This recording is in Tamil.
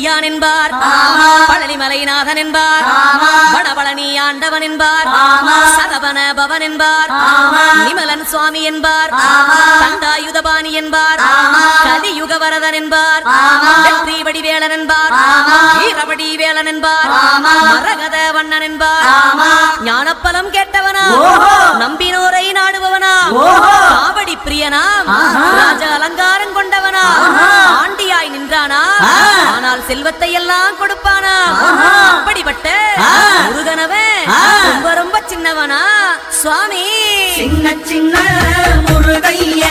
பழனியடியான் என்பார், பழனிமலைநாதன் என்பார், வடபழனி ஆண்டவன் என்பார், சரவண பவன் என்பார், நிமலன் சுவாமி என்பார், தண்டாயுதபாணி என்பார், கலியுக வரதன் என்பார், வெற்றி வடிவேலன் என்பார், வீரவடி வேலன் என்பார், மரகத வண்ணன் என்பார், ஞானப்பலம் கேட்டவனா, நம்பினோரை நாடுபவனா, காவடி பிரியனாம், ராஜ அலங்காரம் கொண்டவனா, ஆண்டியாய் நின்றானா, ஆனால் செல்வத்தை எல்லாம் கொடுப்பானா, அப்படிப்பட்ட முருகனவன் ரொம்ப ரொம்ப சின்னவனா சுவாமி. சின்ன சின்ன முருகைய